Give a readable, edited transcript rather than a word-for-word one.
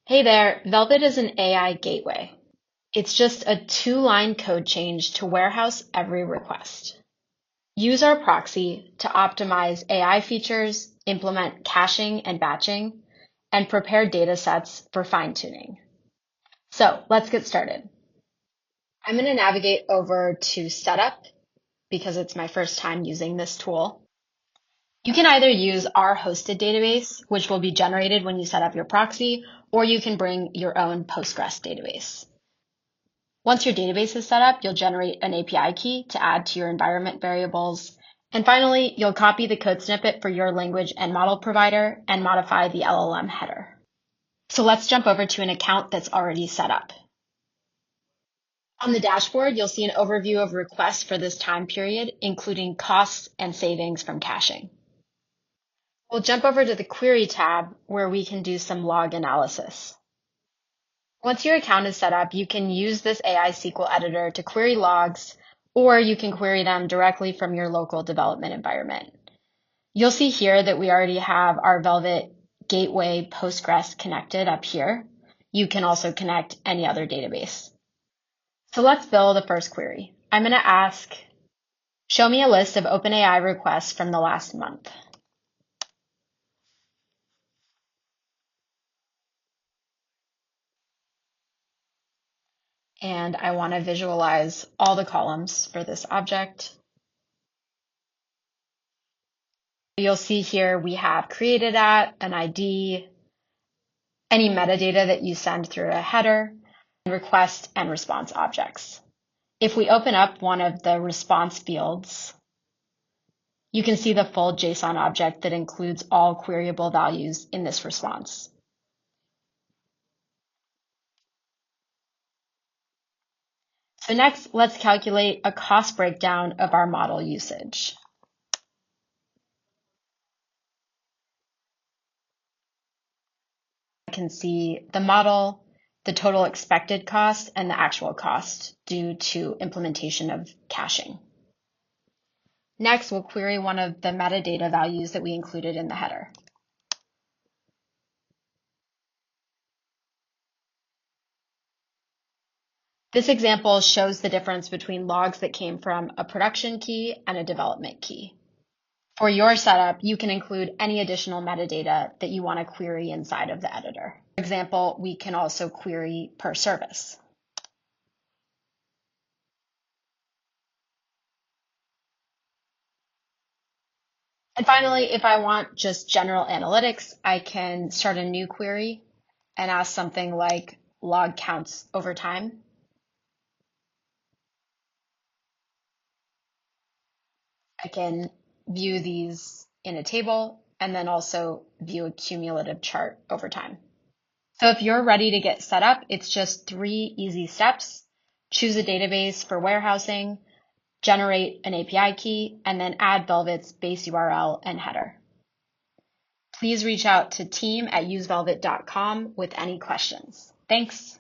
Hey there, Velvet is an AI gateway. It's just a two-line code change to warehouse every request. Use our proxy to optimize AI features, implement caching and batching, and prepare datasets for fine-tuning. So let's get started. I'm going to navigate over to Setup because it's my first time using this tool. You can either use our hosted database, which will be generated when you set up your proxy, or you can bring your own Postgres database. Once your database is set up, you'll generate an API key to add to your environment variables. And finally, you'll copy the code snippet for your language and model provider and modify the LLM header. So let's jump over to an account that's already set up. On the dashboard, you'll see an overview of requests for this time period, including costs and savings from caching. We'll jump over to the Query tab where we can do some log analysis. Once your account is set up, you can use this AI SQL editor to query logs, or you can query them directly from your local development environment. You'll see here that we already have our Velvet Gateway Postgres connected up here. You can also connect any other database. So let's build the first query. I'm going to ask, show me a list of OpenAI requests from the last month. And I want to visualize all the columns for this object. You'll see here we have created at, an ID, any metadata that you send through a header, request and response objects. If we open up one of the response fields, you can see the full JSON object that includes all queryable values in this response. So next, let's calculate a cost breakdown of our model usage. I can see the model, the total expected cost, and the actual cost due to implementation of caching. Next, we'll query one of the metadata values that we included in the header. This example shows the difference between logs that came from a production key and a development key. For your setup, you can include any additional metadata that you want to query inside of the editor. For example, we can also query per service. And finally, if I want just general analytics, I can start a new query and ask something like log counts over time. I can view these in a table and then also view a cumulative chart over time. So if you're ready to get set up, it's just 3 easy steps. Choose a database for warehousing, generate an API key, and then add Velvet's base URL and header. Please reach out to team@usevelvet.com with any questions. Thanks.